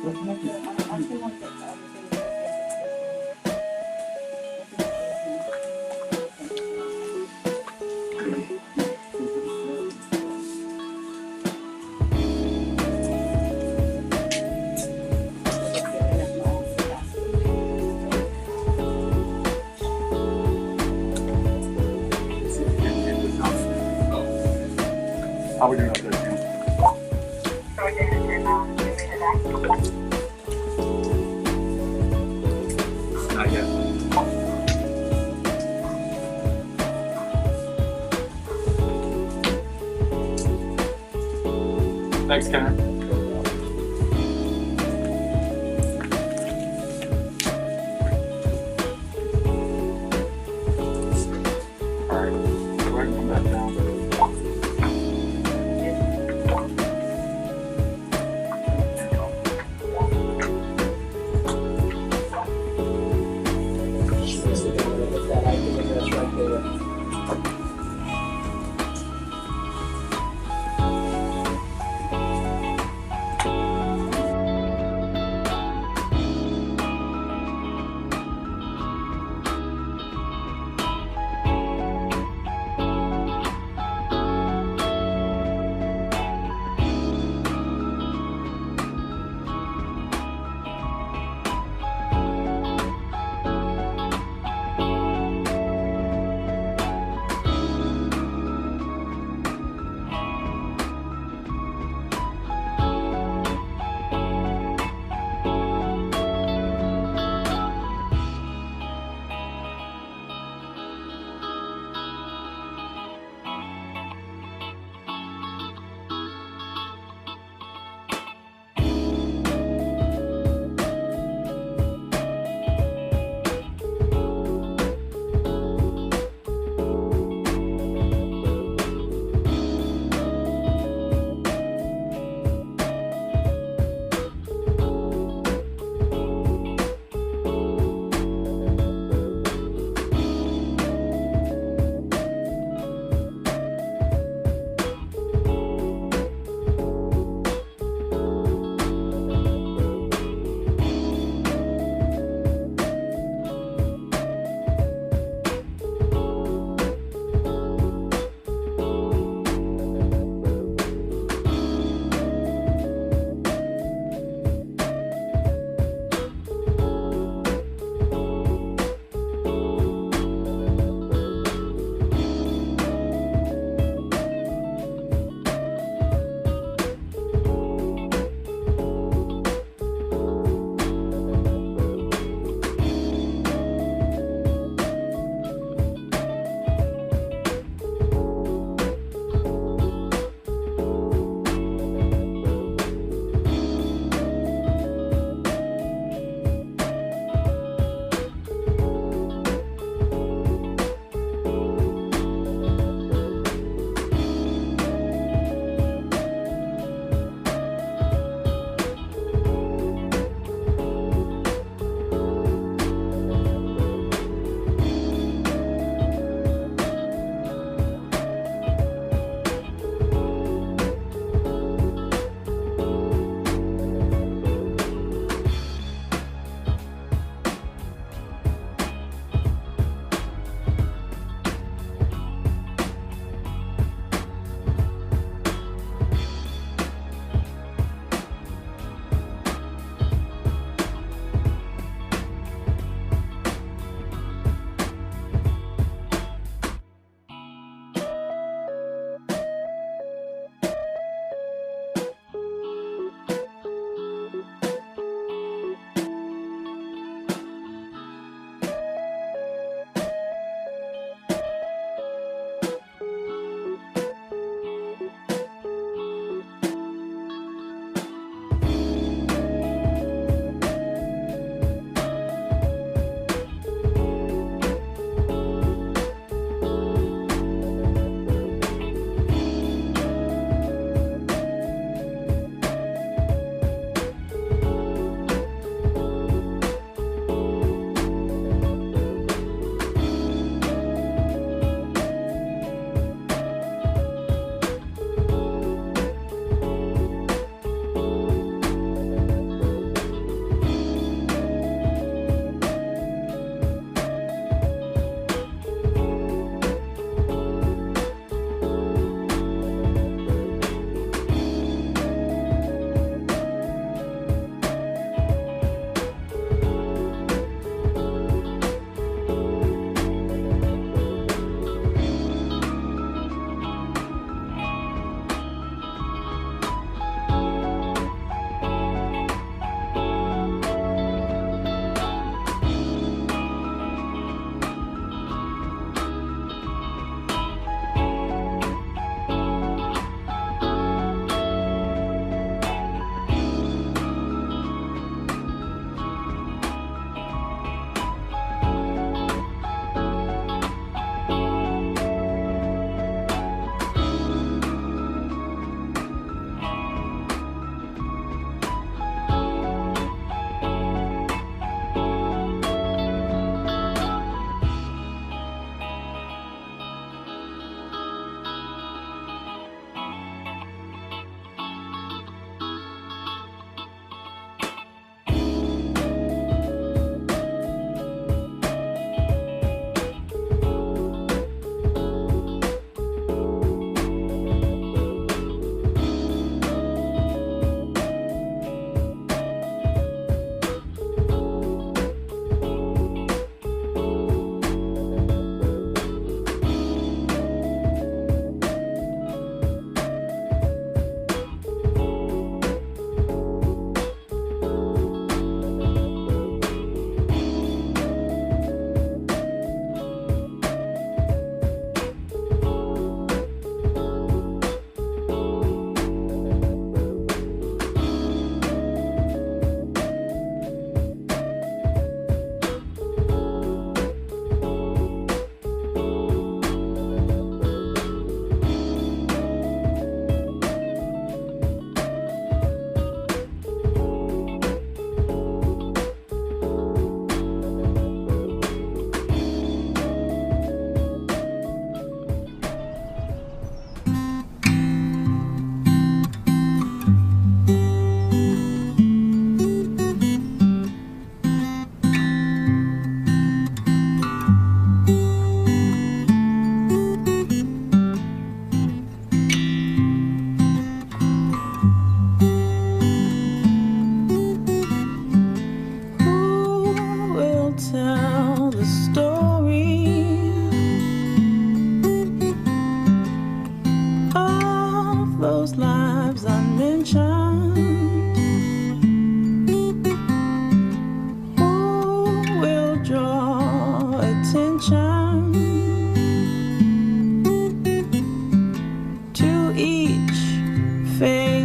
How are we doing up there, Tim? Not yet. Thanks, Karen. All right, go ahead and come back down.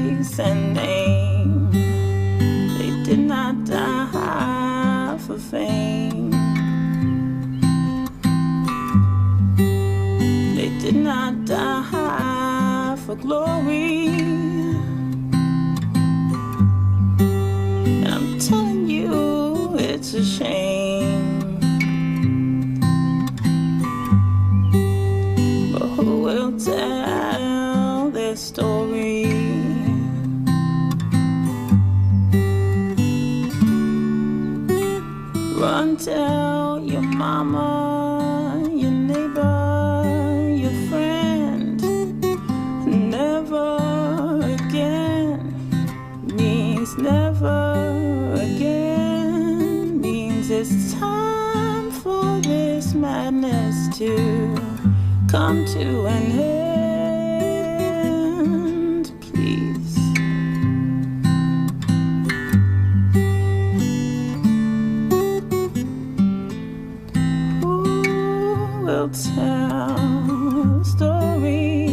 face and name. They did not die for fame. They did not die for glory. And I'm telling you, it's a shame. But who will tell their story? Run, tell your mama, your neighbor, your friend. Never again means never again. Means it's time for this madness to come to an end, please. Who will tell the story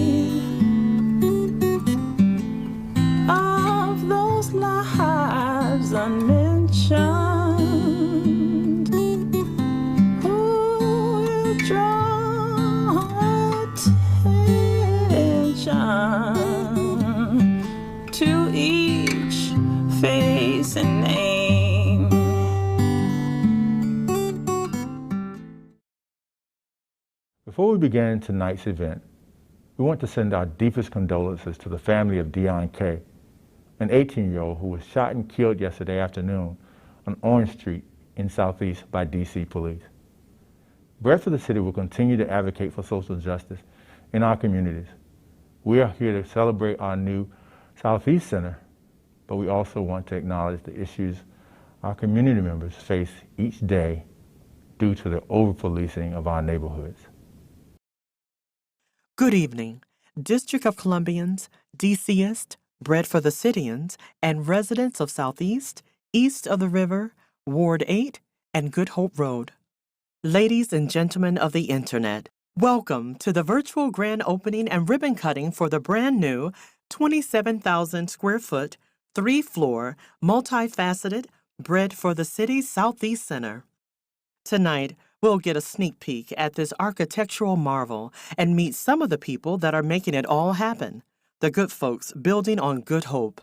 of those lives unmentioned? Who will draw attention to each face and name? Before we begin tonight's event, we want to send our deepest condolences to the family of Dion K., an 18-year-old who was shot and killed yesterday afternoon on Orange Street in Southeast by D.C. police. Bread for the City will continue to advocate for social justice in our communities. We are here to celebrate our new Southeast Center, but we also want to acknowledge the issues our community members face each day due to the over-policing of our neighborhoods. Good evening, District of Columbians, DCists, Bread for the Cityans, and residents of Southeast, East of the River, Ward 8, and Good Hope Road. Ladies and gentlemen of the Internet, welcome to the virtual grand opening and ribbon cutting for the brand new 27,000 square foot, 3-floor, multifaceted Bread for the City Southeast Center. Tonight, we'll get a sneak peek at this architectural marvel and meet some of the people that are making it all happen, the good folks building on Good Hope.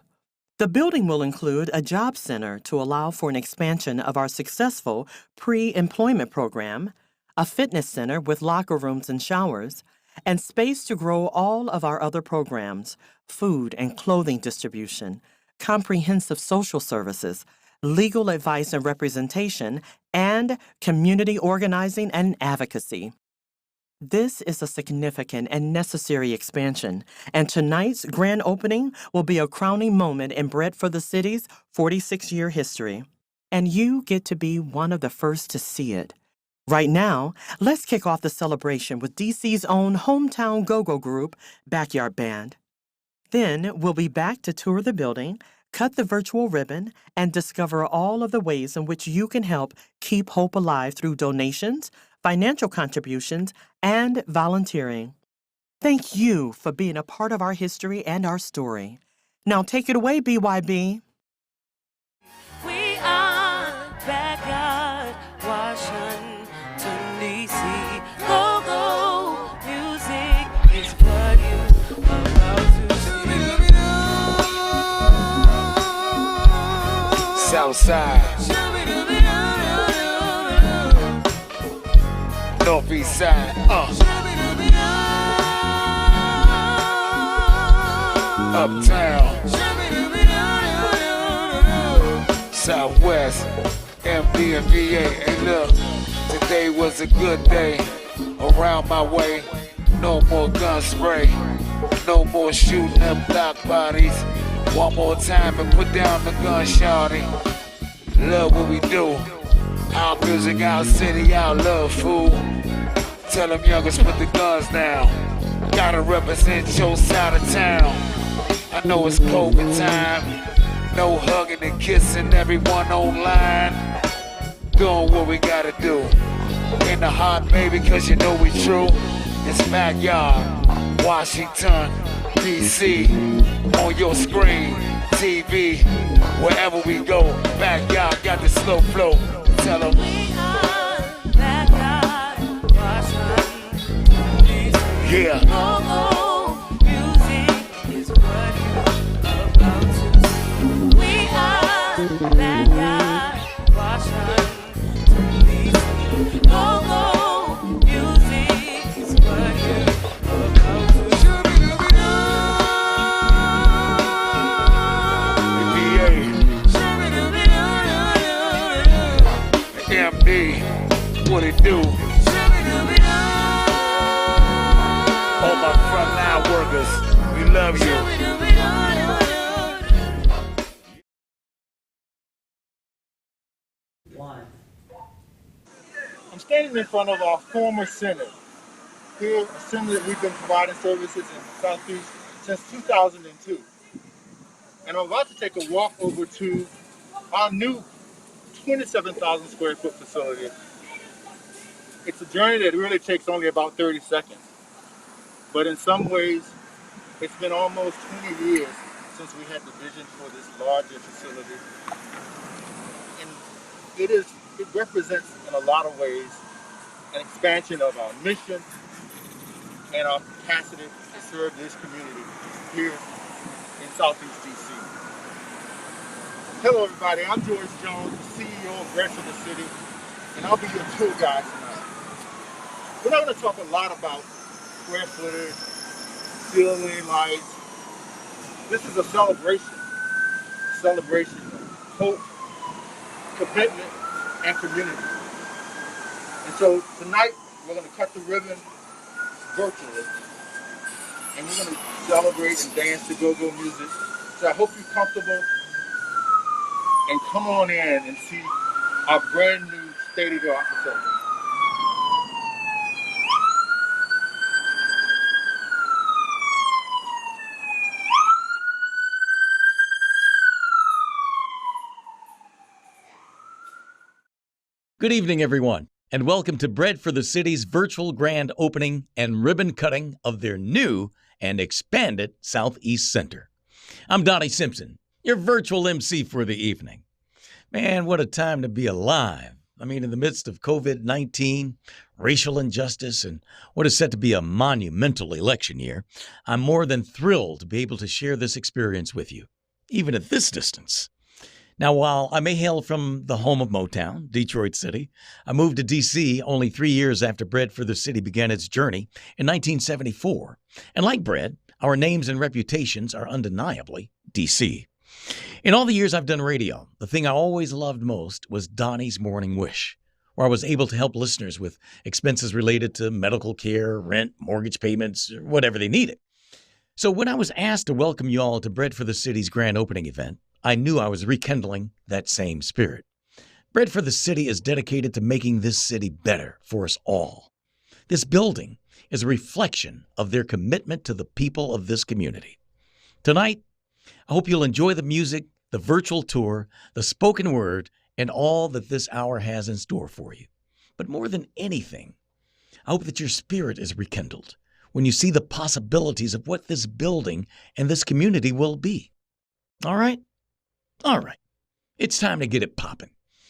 The building will include a job center to allow for an expansion of our successful pre-employment program, a fitness center with locker rooms and showers, and space to grow all of our other programs, food and clothing distribution, comprehensive social services, legal advice and representation, and community organizing and advocacy. This is a significant and necessary expansion, and tonight's grand opening will be a crowning moment in Bread for the City's 46-year history. And you get to be one of the first to see it. Right now, let's kick off the celebration with DC's own hometown go-go group, Backyard Band. Then we'll be back to tour the building, cut the virtual ribbon, and discover all of the ways in which you can help keep hope alive through donations, financial contributions, and volunteering. Thank you for being a part of our history and our story. Now take it away, BYB. We are Backyard, Washington, D.C. Go-go music is what you about to see. Southside, Northeast side, Uptown, Southwest, MD and VA. And look, today was a good day. Around my way, no more gun spray, no more shooting up block bodies. One more time and put down the gun, shawty. Love what we do. Our music, our city, our love, fool. Tell them youngers put the guns down. Gotta represent your side of town. I know it's COVID time. No hugging and kissing, everyone online. Doing what we gotta do. In the heart, baby, cause you know we true. It's Backyard, Washington, DC, on your screen, TV, wherever we go. Backyard got the slow flow. Tell them We are backyard Washington, yeah. Go-go music is what you're about to see. We are backyard Washington, Go-go music is what you're about to see. MD, what it do? All my frontline workers, we love you. I'm standing in front of our former center. Here, a center that we've been providing services in Southeast since 2002. And I'm about to take a walk over to our new 27,000 square foot facility. It's a journey that really takes only about 30 seconds. But in some ways, it's been almost 20 years since we had the vision for this larger facility. And it represents in a lot of ways an expansion of our mission and our capacity to serve this community here in Southeast DC. Hello everybody, I'm George Jones, the CEO of Bread for the City, and I'll be your tour guide tonight. We're not going to talk a lot about square footage, ceiling lights. This is a celebration of hope, commitment, and community. And so tonight, we're going to cut the ribbon virtually, and we're going to celebrate and dance to go-go music. So I hope you're comfortable, and come on in and see our brand new state-of-the-art facility. Good evening, everyone, and welcome to Bread for the City's virtual grand opening and ribbon cutting of their new and expanded Southeast Center. I'm Donnie Simpson, your virtual MC for the evening. Man, what a time to be alive. I mean, in the midst of COVID-19, racial injustice, and what is set to be a monumental election year, I'm more than thrilled to be able to share this experience with you, even at this distance. Now, while I may hail from the home of Motown, Detroit City, I moved to D.C. only 3 years after Bread for the City began its journey in 1974. And like Bread, our names and reputations are undeniably D.C. In all the years I've done radio, the thing I always loved most was Donnie's Morning Wish, where I was able to help listeners with expenses related to medical care, rent, mortgage payments, or whatever they needed. So when I was asked to welcome you all to Bread for the City's grand opening event, I knew I was rekindling that same spirit. Bread for the City is dedicated to making this city better for us all. This building is a reflection of their commitment to the people of this community. Tonight, I hope you'll enjoy the music, the virtual tour, the spoken word, and all that this hour has in store for you. But more than anything, I hope that your spirit is rekindled when you see the possibilities of what this building and this community will be. All right? All right, it's time to get it popping.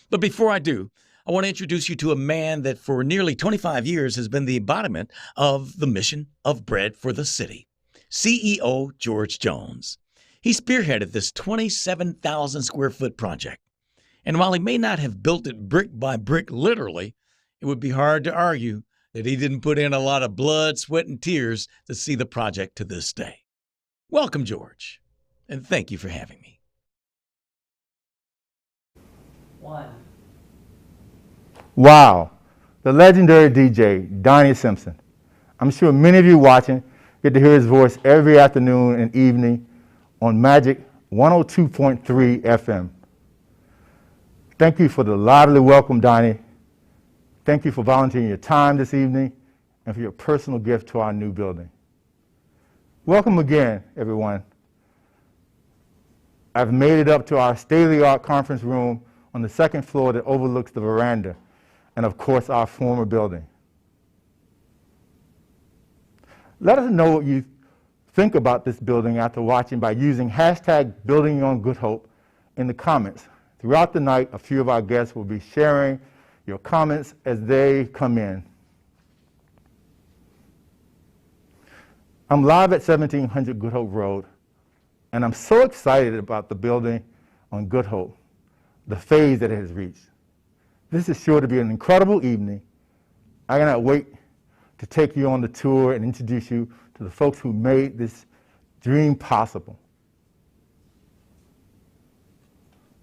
But before I do, I want to introduce you to a man that for nearly 25 years has been the embodiment of the mission of Bread for the City, CEO George Jones. He spearheaded this 27,000 square foot project. And while he may not have built it brick by brick literally, it would be hard to argue that he didn't put in a lot of blood, sweat, and tears to see the project to this day. Welcome, George, and thank you for having me. Wow, the legendary DJ, Donnie Simpson. I'm sure many of you watching get to hear his voice every afternoon and evening on Magic 102.3 FM. Thank you for the lively welcome, Donnie. Thank you for volunteering your time this evening and for your personal gift to our new building. Welcome again, everyone. I've made it up to our state-of-the-art conference room on the second floor that overlooks the veranda and, of course, our former building. Let us know what you think about this building after watching by using hashtag Building on Good Hope in the comments. Throughout the night, a few of our guests will be sharing your comments as they come in. I'm live at 1700 Good Hope Road, and I'm so excited about the building on Good Hope, the phase that it has reached. This is sure to be an incredible evening. I cannot wait to take you on the tour and introduce you to the folks who made this dream possible.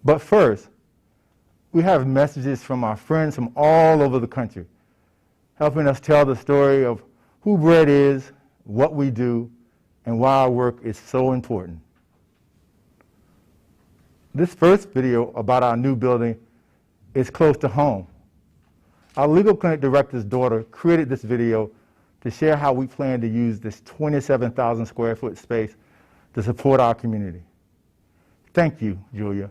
But first, we have messages from our friends from all over the country, helping us tell the story of who Bread is, what we do, and why our work is so important. This first video about our new building is close to home. Our legal clinic director's daughter created this video to share how we plan to use this 27,000 square foot space to support our community. Thank you, Julia.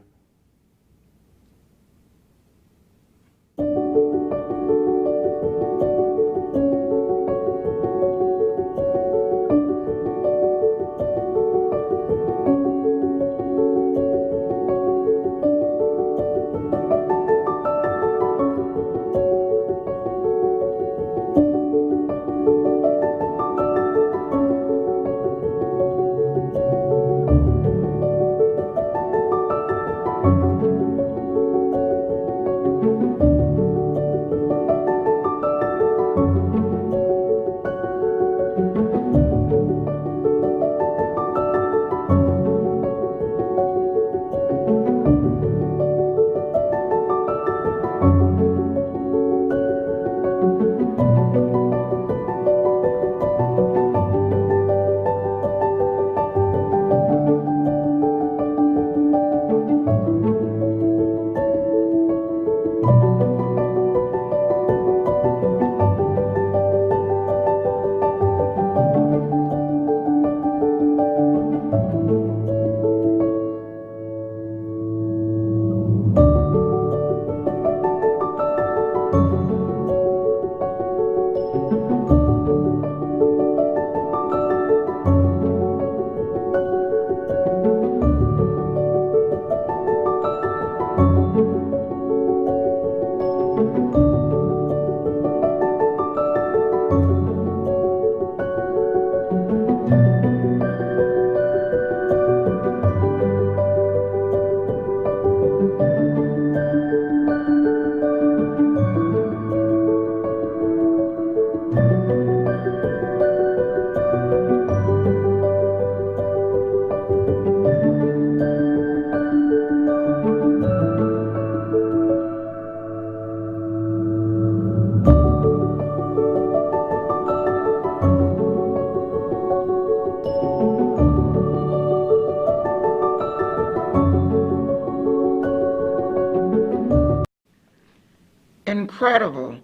Incredible.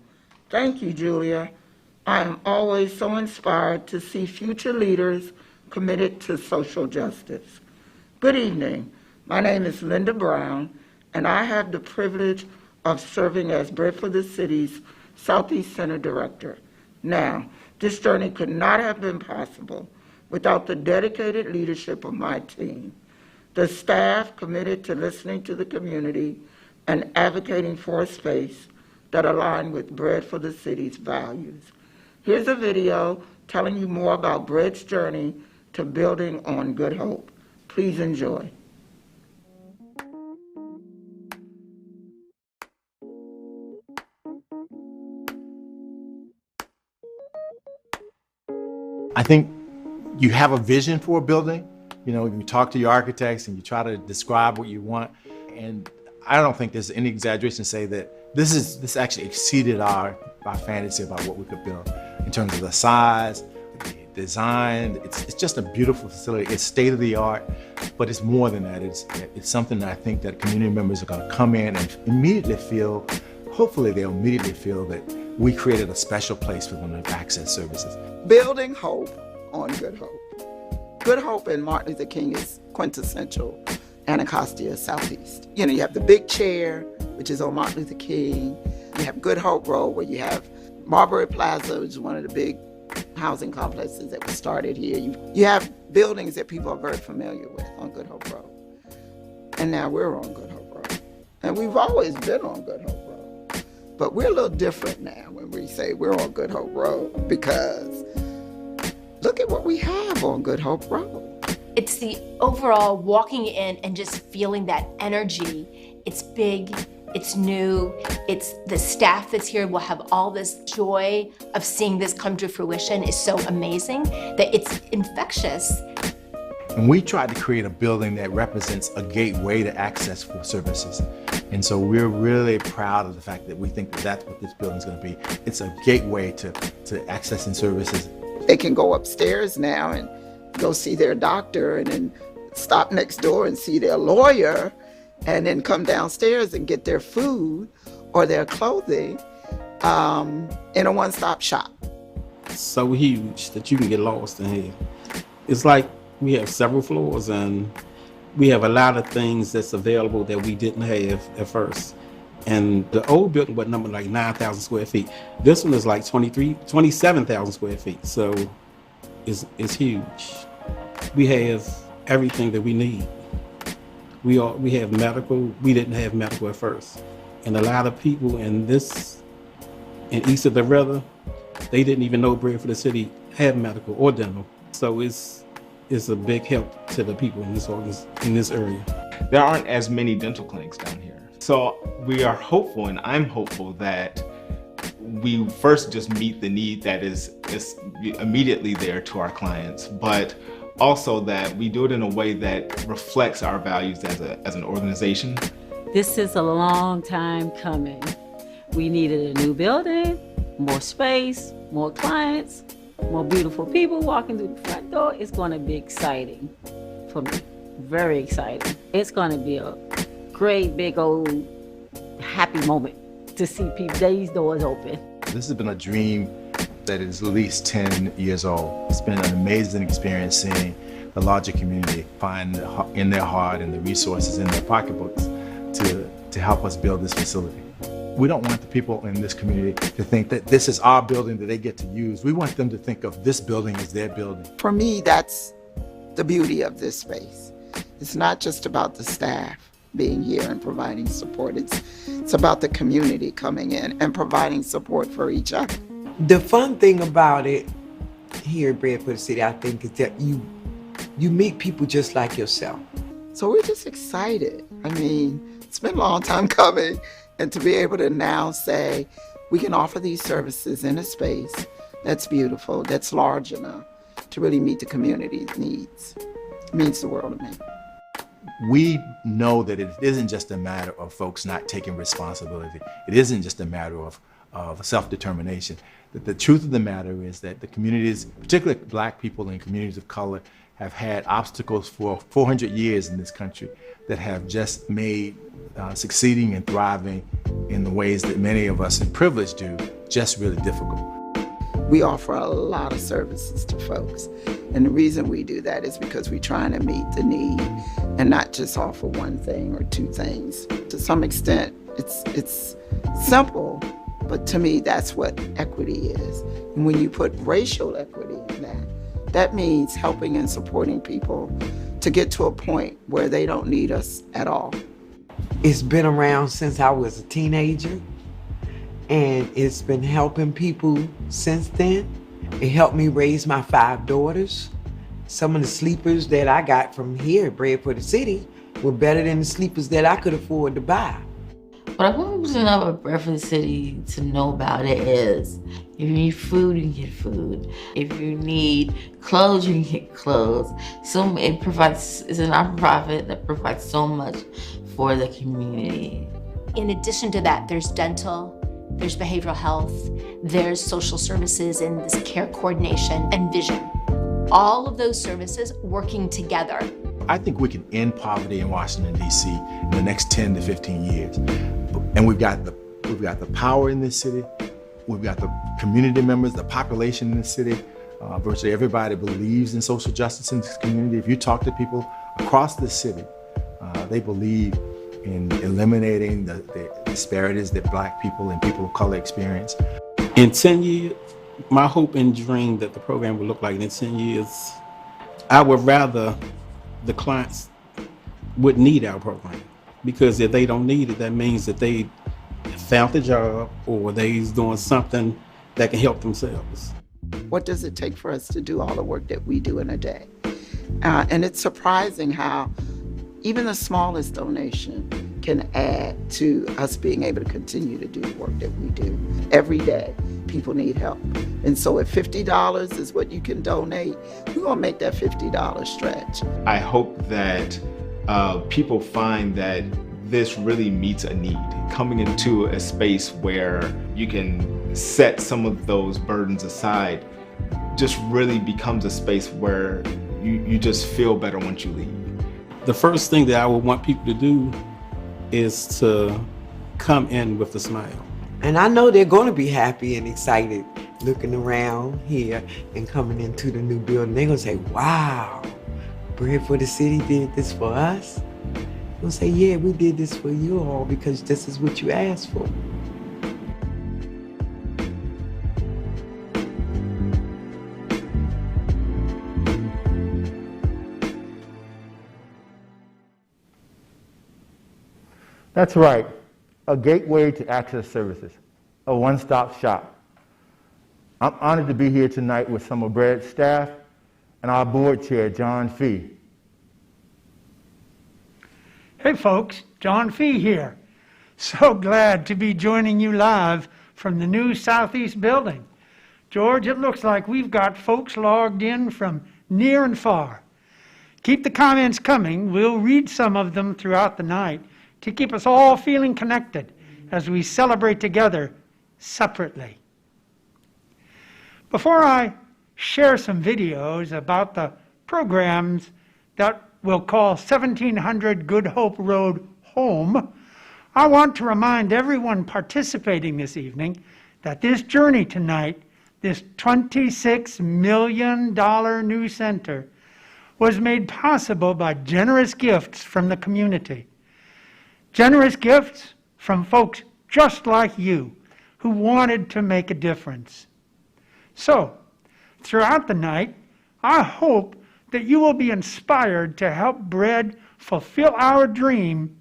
Thank you, Julia. I am always so inspired to see future leaders committed to social justice. Good evening. My name is Linda Brown, and I have the privilege of serving as Bread for the City's Southeast Center Director. Now, this journey could not have been possible without the dedicated leadership of my team, the staff committed to listening to the community and advocating for a space that align with Bread for the City's values. Here's a video telling you more about Bread's journey to building on Good Hope. Please enjoy. I think you have a vision for a building. You know, you talk to your architects and you try to describe what you want. And I don't think there's any exaggeration to say that this actually exceeded our fantasy about what we could build in terms of the size, the design. It's just a beautiful facility. It's state of the art, but it's more than that. It's something that I think that community members are going to come in and immediately feel, hopefully they'll immediately feel that we created a special place for them to access services. Building hope on Good Hope. Good Hope in Martin Luther King is quintessential Anacostia Southeast. You know, you have the big chair, which is on Martin Luther King. You have Good Hope Road, where you have Marbury Plaza, which is one of the big housing complexes that were started here. You have buildings that people are very familiar with on Good Hope Road. And now we're on Good Hope Road. And we've always been on Good Hope Road. But we're a little different now when we say we're on Good Hope Road, because look at what we have on Good Hope Road. It's the overall walking in and just feeling that energy. It's big, it's new, it's the staff that's here will have all this joy of seeing this come to fruition is so amazing that it's infectious. And we tried to create a building that represents a gateway to access for services. And so we're really proud of the fact that we think that that's what this building's gonna be. It's a gateway to accessing services. They can go upstairs now and go see their doctor and then stop next door and see their lawyer and then come downstairs and get their food or their clothing in a one-stop shop. So huge that you can get lost in here. It's like we have several floors and we have a lot of things that's available that we didn't have at first. And the old building was numbered like 9,000 square feet. This one is like 27,000 square feet. So it's huge. We have everything that we need. We have medical. We didn't have medical at first. And a lot of people in east of the river, they didn't even know Bread for the City had medical or dental. So it's a big help to the people in this area. There aren't as many dental clinics down here. So we are hopeful, and I'm hopeful, that we first just meet the need that is immediately there to our clients, but also that we do it in a way that reflects our values as an organization. This is a long time coming. We needed a new building, more space, more clients, more beautiful people walking through the front door. It's going to be exciting for me, very exciting. It's going to be a great big old happy moment to see these doors open. This has been a dream that is at least 10 years old. It's been an amazing experience seeing the larger community find in their heart and the resources in their pocketbooks to help us build this facility. We don't want the people in this community to think that this is our building that they get to use. We want them to think of this building as their building. For me, that's the beauty of this space. It's not just about the staff being here and providing support. It's about the community coming in and providing support for each other. The fun thing about it here at Bread for the City, I think, is that you meet people just like yourself. So we're just excited. I mean, it's been a long time coming, and to be able to now say we can offer these services in a space that's beautiful, that's large enough to really meet the community's needs, it means the world to me. We know that it isn't just a matter of folks not taking responsibility. It isn't just a matter of self-determination. That the truth of the matter is that the communities, particularly Black people and communities of color, have had obstacles for 400 years in this country that have just made succeeding and thriving in the ways that many of us in privilege do just really difficult. We offer a lot of services to folks. And the reason we do that is because we're trying to meet the need and not just offer one thing or two things. To some extent, it's simple, but to me, that's what equity is. And when you put racial equity in that means helping and supporting people to get to a point where they don't need us at all. It's been around since I was a teenager, and it's been helping people since then. It helped me raise my 5 daughters. Some of the sleepers that I got from here at Bread for the City were better than the sleepers that I could afford to buy. What I want people to know about Bread for the City to know about it is, if you need food, you can get food. If you need clothes, you can get clothes. So it's a non-profit that provides so much for the community. In addition to that, there's dental, there's behavioral health, there's social services and this care coordination and vision. All of those services working together. I think we can end poverty in Washington, D.C. in the next 10 to 15 years. And we've got the power in this city. We've got the community members, the population in this city. Virtually everybody believes in social justice in this community. If you talk to people across the city, they believe in eliminating the disparities that Black people and people of color experience. In 10 years, My hope and dream that the program will look like in 10 years, I would rather the clients would need our program, because if they don't need it, that means that they found a job or they's doing something that can help themselves. What does it take for us to do all the work that we do in a day? And it's surprising how even the smallest donation can add to us being able to continue to do the work that we do. Every day, people need help. And so if $50 is what you can donate, we're gonna make that $50 stretch. I hope that people find that this really meets a need. Coming into a space where you can set some of those burdens aside just really becomes a space where you just feel better once you leave. The first thing that I would want people to do is to come in with a smile. And I know they're going to be happy and excited looking around here and coming into the new building. They're going to say, wow, Bread for the City did this for us. They're going to say, yeah, we did this for you all because this is what you asked for. That's right, a gateway to access services, a one-stop shop. I'm honored to be here tonight with some of Bread's staff and our board chair, John Fee. Hey folks, John Fee here. So glad to be joining you live from the new Southeast building. George, it looks like we've got folks logged in from near and far. Keep the comments coming. We'll read some of them throughout the night to keep us all feeling connected as we celebrate together separately. Before I share some videos about the programs that we'll call 1700 Good Hope Road home, I want to remind everyone participating this evening that this journey tonight, this $26 million new center, was made possible by generous gifts from the community. Generous gifts from folks just like you who wanted to make a difference. So, throughout the night, I hope that you will be inspired to help Bread fulfill our dream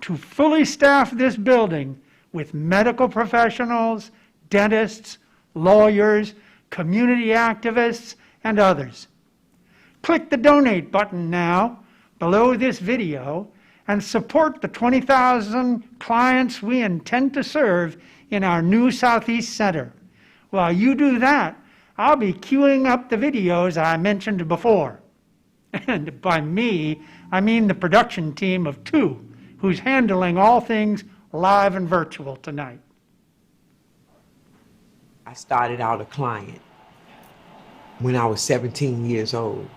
to fully staff this building with medical professionals, dentists, lawyers, community activists, and others. Click the donate button now below this video and support the 20,000 clients we intend to serve in our new Southeast Center. While you do that, I'll be queuing up the videos I mentioned before. And by me, I mean the production team of two, who's handling all things live and virtual tonight. I started out a client when I was 17 years old.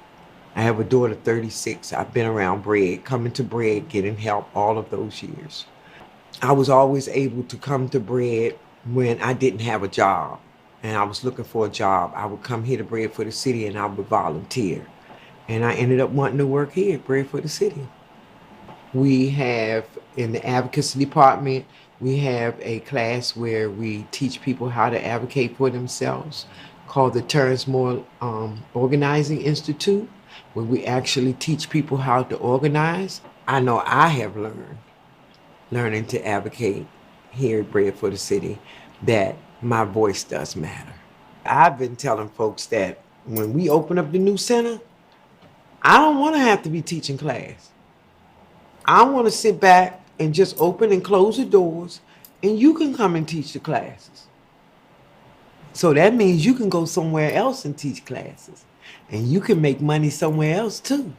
I have a daughter, 36. I've been around Bread, coming to Bread, getting help all of those years. I was always able to come to Bread when I didn't have a job and I was looking for a job. I would come here to Bread for the City and I would volunteer. And I ended up wanting to work here at Bread for the City. We have, in the advocacy department, we have a class where we teach people how to advocate for themselves called the Terrence Moore Organizing Institute, where we actually teach people how to organize. I know I have learning to advocate here at Bread for the City, that my voice does matter. I've been telling folks that when we open up the new center, I don't want to have to be teaching class. I want to sit back and just open and close the doors and you can come and teach the classes. So that means you can go somewhere else and teach classes. And you can make money somewhere else too.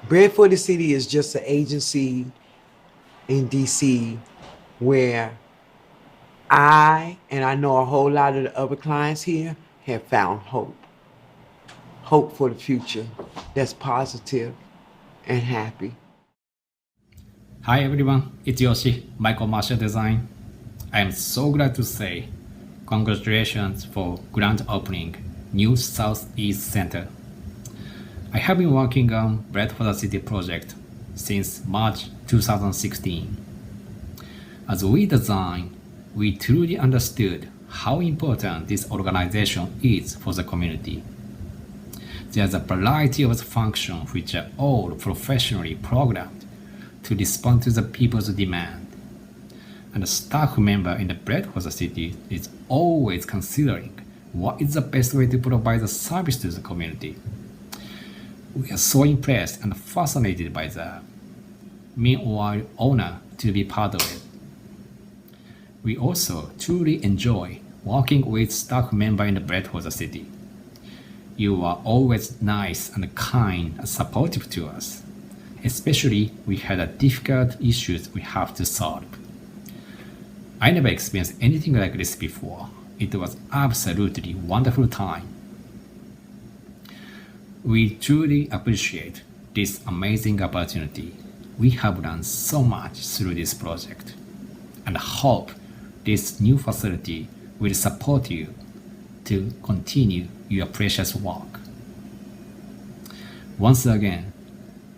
Bread for the City is just an agency in DC where I know a whole lot of the other clients here have found hope. Hope for the future that's positive and happy. Hi everyone, it's Yoshi, my commercial design. I am so glad to say congratulations for grand opening New Southeast Center. I have been working on Bread for the City project since March 2016. As we designed, we truly understood how important this organization is for the community. There's a variety of functions which are all professionally programmed to respond to the people's demand. And the staff member in the Bread for the City is always considering what is the best way to provide the service to the community. We are so impressed and fascinated by the meanwhile honor to be part of it. We also truly enjoy working with staff members in the Bread for the City. You are always nice and kind and supportive to us, especially we had a difficult issues we have to solve. I never experienced anything like this before. It was absolutely wonderful time. We truly appreciate this amazing opportunity. We have done so much through this project and hope this new facility will support you to continue your precious work. Once again,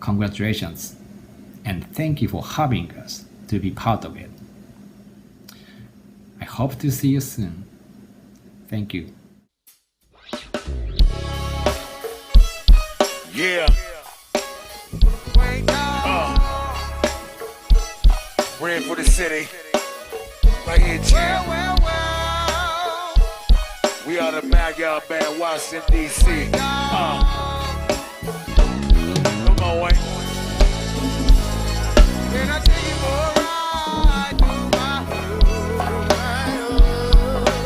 congratulations and thank you for having us to be part of it. I hope to see you soon. Thank you. Yeah. Bread for the city. Right here, champ. We are the Magyar Band, Washington, D.C. Come on, Wayne. Can I take you for a ride through my hood?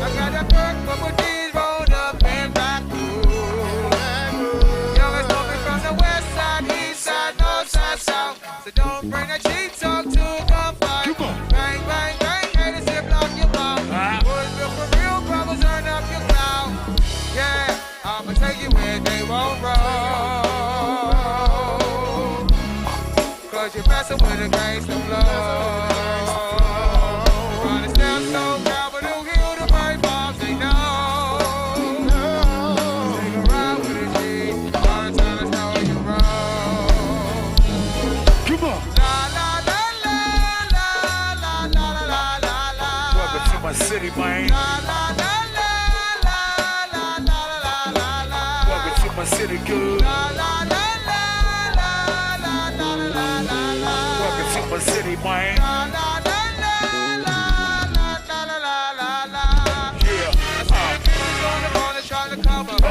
I got that perk, couple D's rolled up and back. Youngest woman from the west side, east side, north side, south. So don't bring a cheap talk to a gunfight. Bang, bang, bang, haters here block your mouth. Boys built for real problems, turn up your cloud. Yeah, I'ma take you where they won't roll. Cause you're messing with a gangsta flow. Trying to step so capital hill to burn bombs, they know. Take a ride with a G, all the time it's how you roll. Come on. La la la la la la la la la la. Welcome to my city, man. La la la la la la la la la. Welcome to my city, good. La la la la la la la la la la. Welcome to my city, man. La la la la la la la la la. Yeah. On the corner trying to cover. I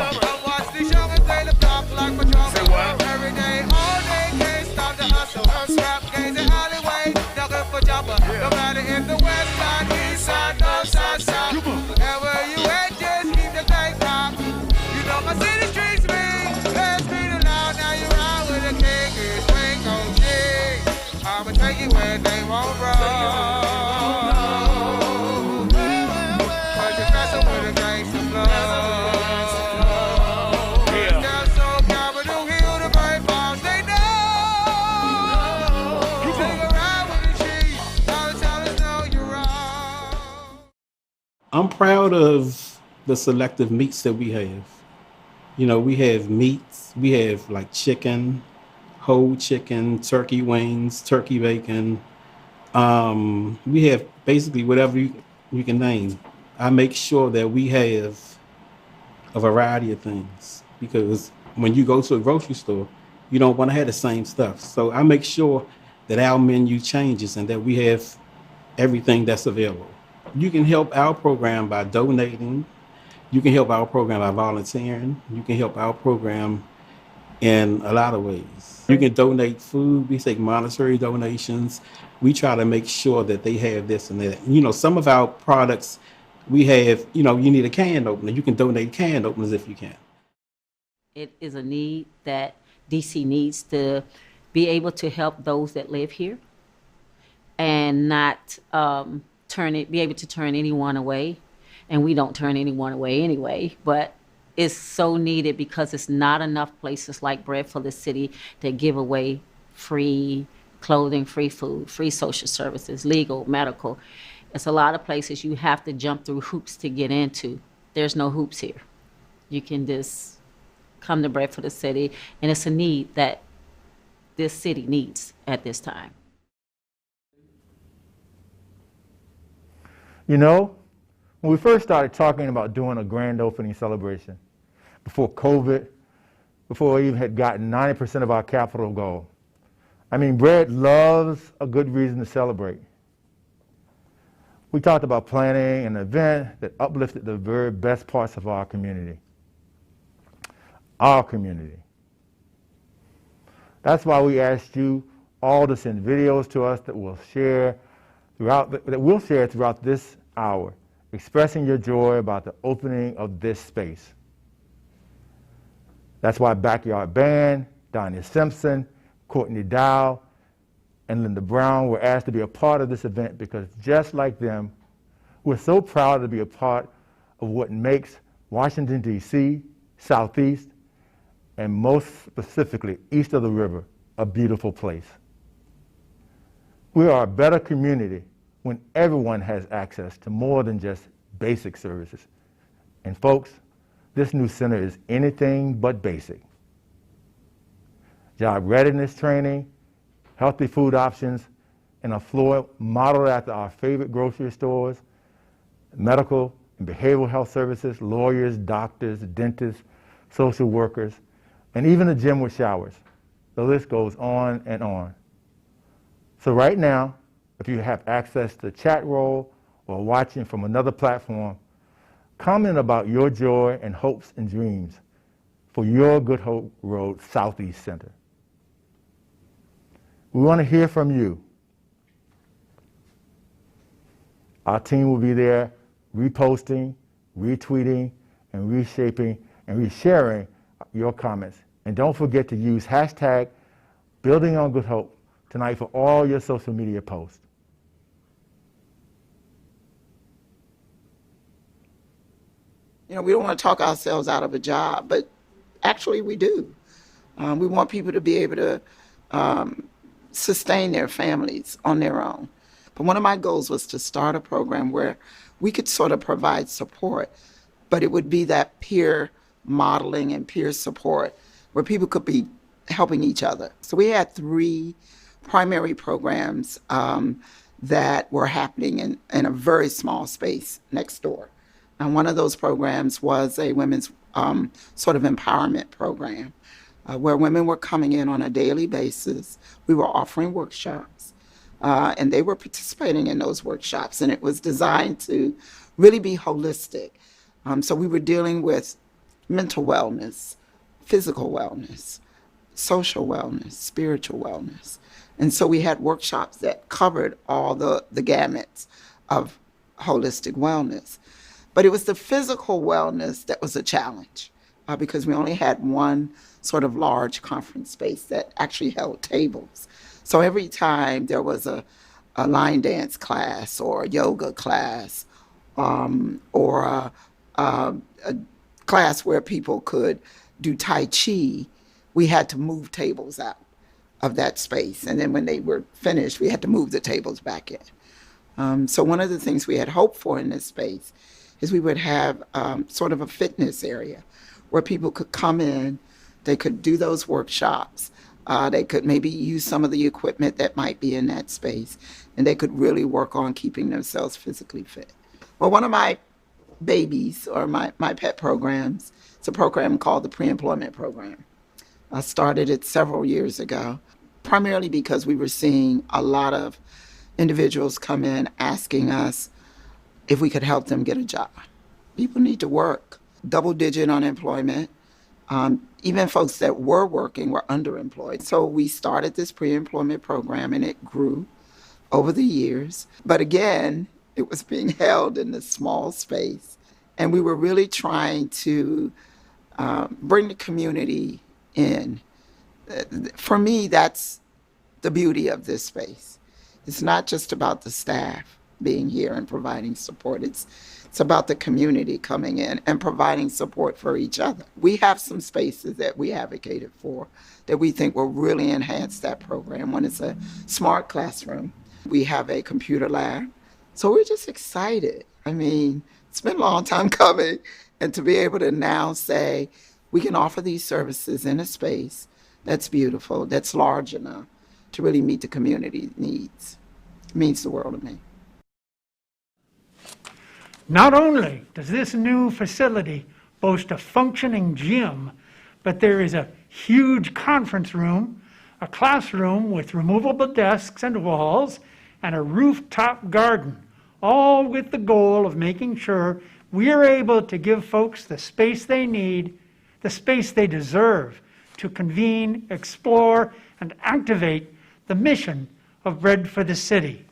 watch these youngins play the block like my drummer. Say what? Every day, all day, can't stop the hustle. Scrap games in alleyway, ducking for jumper. No matter if the west side, east side, north side, south. Wherever you at, just keep the thing pop. You know my city streets mean. Let's beat it loud, now you ride with a king. It's swing on G. I'ma take you where they won't roll. Cause you're messing with a gangsta flow. Yeah. Down so Capitol Hill, the bird bombs, they know. Take a ride with a G. All the time know you're wrong. I'm proud of the selective meats that we have. You know, we have meats, we have like chicken, whole chicken, turkey wings, turkey bacon. We have basically whatever you can name. I make sure that we have a variety of things because when you go to a grocery store, you don't want to have the same stuff. So I make sure that our menu changes and that we have everything that's available. You can help our program by donating. You can help our program by volunteering. You can help our program in a lot of ways. You can donate food. We take monetary donations. We try to make sure that they have this and that. You know, some of our products we have, you know, you need a can opener. You can donate can openers if you can. It is a need that DC needs to be able to help those that live here and not be able to turn anyone away. And we don't turn anyone away anyway, but it's so needed because it's not enough places like Bread for the City that give away free clothing, free food, free social services, legal, medical. It's a lot of places you have to jump through hoops to get into. There's no hoops here. You can just come to Bread for the City, and it's a need that this city needs at this time. You know, When we first started talking about doing a grand opening celebration, before COVID, before we even had gotten 90% of our capital goal, I mean, Bread loves a good reason to celebrate. We talked about planning an event that uplifted the very best parts of our community. Our community. That's why we asked you all to send videos to us that we'll share throughout this hour, expressing your joy about the opening of this space. That's why Backyard Band, Donnie Simpson, Courtney Dow, and Linda Brown were asked to be a part of this event because just like them, we're so proud to be a part of what makes Washington, D.C., Southeast, and most specifically, east of the river, a beautiful place. We are a better community when everyone has access to more than just basic services. And folks, this new center is anything but basic. Job readiness training, healthy food options, and a floor modeled after our favorite grocery stores, medical and behavioral health services, lawyers, doctors, dentists, social workers, and even a gym with showers. The list goes on and on. So right now, if you have access to chat roll or watching from another platform, comment about your joy and hopes and dreams for your Good Hope Road Southeast Center. We want to hear from you. Our team will be there reposting, retweeting, and reshaping and resharing your comments. And don't forget to use hashtag Building on Good Hope tonight for all your social media posts. You know, we don't want to talk ourselves out of a job, but actually we do. We want people to be able to sustain their families on their own. But one of my goals was to start a program where we could sort of provide support, but it would be that peer modeling and peer support where people could be helping each other. So we had 3 primary programs that were happening in a very small space next door. And one of those programs was a women's sort of empowerment program where women were coming in on a daily basis. We were offering workshops and they were participating in those workshops, and it was designed to really be holistic. So we were dealing with mental wellness, physical wellness, social wellness, spiritual wellness. And so we had workshops that covered all the gamuts of holistic wellness. But it was the physical wellness that was a challenge because we only had one sort of large conference space that actually held tables. So every time there was a line dance class or a yoga class or a class where people could do Tai Chi, we had to move tables out of that space. And then when they were finished, we had to move the tables back in. So one of the things we had hoped for in this space is we would have sort of a fitness area where people could come in, they could do those workshops, they could maybe use some of the equipment that might be in that space, and they could really work on keeping themselves physically fit. Well, one of my babies or my pet programs, it's a program called the Pre-Employment Program. I started it several years ago, primarily because we were seeing a lot of individuals come in asking us if we could help them get a job. People need to work. Double-digit unemployment. Even folks that were working were underemployed. So we started this pre-employment program, and it grew over the years. But again, it was being held in this small space. And we were really trying to bring the community in. For me, that's the beauty of this space. It's not just about the staff being here and providing support. It's about the community coming in and providing support for each other. We have some spaces that we advocated for that we think will really enhance that program. One is a smart classroom. We have a computer lab. So we're just excited. I mean, it's been a long time coming. And to be able to now say, we can offer these services in a space that's beautiful, that's large enough to really meet the community needs. It means the world to me. Not only does this new facility boast a functioning gym, but there is a huge conference room, a classroom with removable desks and walls, and a rooftop garden, all with the goal of making sure we are able to give folks the space they need, the space they deserve to convene, explore, and activate the mission of Bread for the City.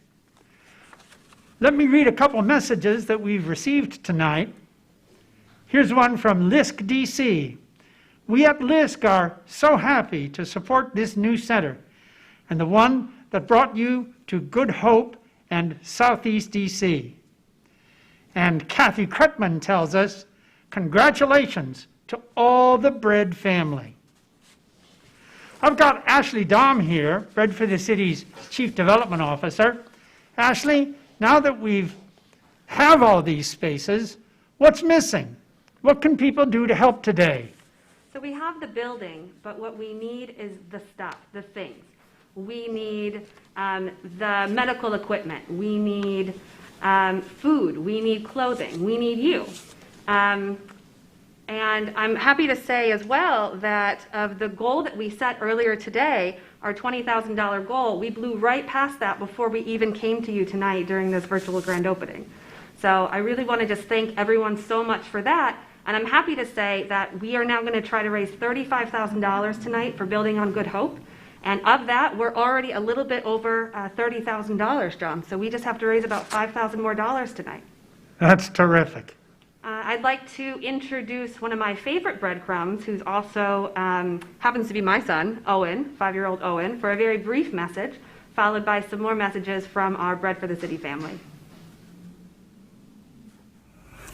Let me read a couple messages that we've received tonight. Here's one from LISC DC. We at LISC are so happy to support this new center and the one that brought you to Good Hope and Southeast DC. And Kathy Kretman tells us, congratulations to all the Bread family. I've got Ashley Dahm here, Bread for the City's Chief Development Officer. Ashley, now that we have all these spaces, what's missing? What can people do to help today? So we have the building, but what we need is the stuff, the things. We need the medical equipment. We need food. We need clothing. We need you. And I'm happy to say as well that of the goal that we set earlier today, our $20,000 goal, we blew right past that before we even came to you tonight during this virtual grand opening. So I really want to just thank everyone so much for that. And I'm happy to say that we are now going to try to raise $35,000 tonight for Building on Good Hope. And of that, we're already a little bit over $30,000, John. So we just have to raise about $5,000 more tonight. That's terrific. I'd like to introduce one of my favorite breadcrumbs, who's also happens to be my son, Owen, 5-year-old Owen, for a very brief message, followed by some more messages from our Bread for the City family.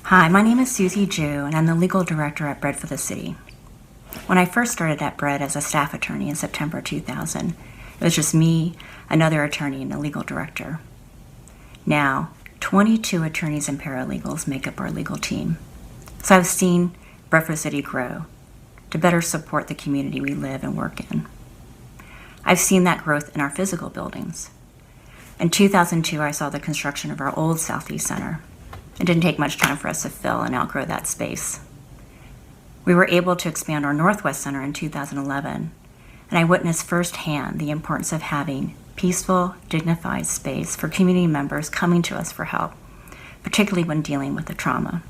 Hi, my name is Susie Jew, and I'm the legal director at Bread for the City. When I first started at Bread as a staff attorney in September 2000, it was just me, another attorney, and a legal director. Now, 22 attorneys and paralegals make up our legal team. So I've seen Bread for the City grow to better support the community we live and work in. I've seen that growth in our physical buildings. In 2002, I saw the construction of our old Southeast Center. It didn't take much time for us to fill and outgrow that space. We were able to expand our Northwest Center in 2011, and I witnessed firsthand the importance of having peaceful, dignified space for community members coming to us for help, particularly when dealing with the trauma.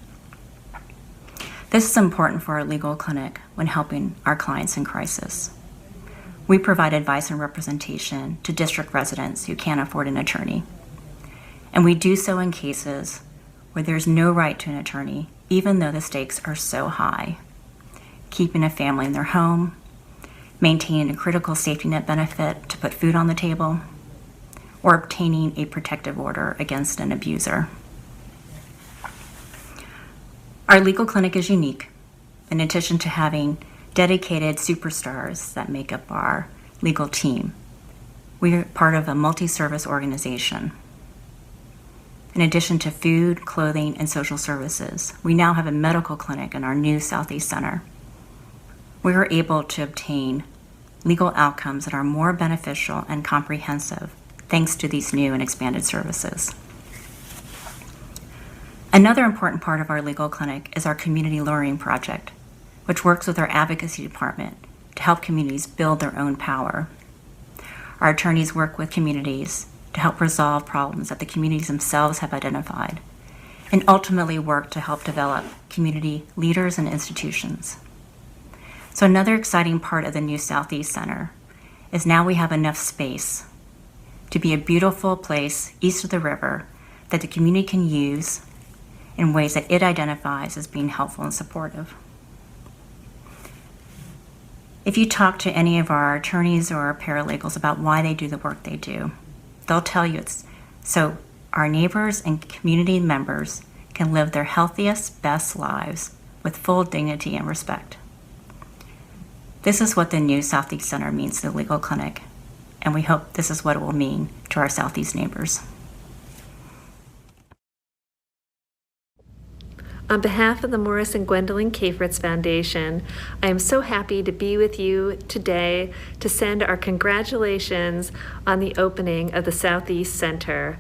This is important for our legal clinic when helping our clients in crisis. We provide advice and representation to district residents who can't afford an attorney. And we do so in cases where there's no right to an attorney, even though the stakes are so high. Keeping a family in their home, maintaining a critical safety net benefit to put food on the table, or obtaining a protective order against an abuser. Our legal clinic is unique. In addition to having dedicated superstars that make up our legal team, we are part of a multi-service organization. In addition to food, clothing, and social services, we now have a medical clinic in our new Southeast Center. We were able to obtain legal outcomes that are more beneficial and comprehensive thanks to these new and expanded services. Another important part of our legal clinic is our community learning project, which works with our advocacy department to help communities build their own power. Our attorneys work with communities to help resolve problems that the communities themselves have identified, and ultimately work to help develop community leaders and institutions. So another exciting part of the new Southeast Center is now we have enough space to be a beautiful place east of the river that the community can use in ways that it identifies as being helpful and supportive. If you talk to any of our attorneys or our paralegals about why they do the work they do, they'll tell you it's so our neighbors and community members can live their healthiest, best lives with full dignity and respect. This is what the new Southeast Center means to the legal clinic, and we hope this is what it will mean to our Southeast neighbors. On behalf of the Morris and Gwendolyn Kafritz Foundation, I am so happy to be with you today to send our congratulations on the opening of the Southeast Center.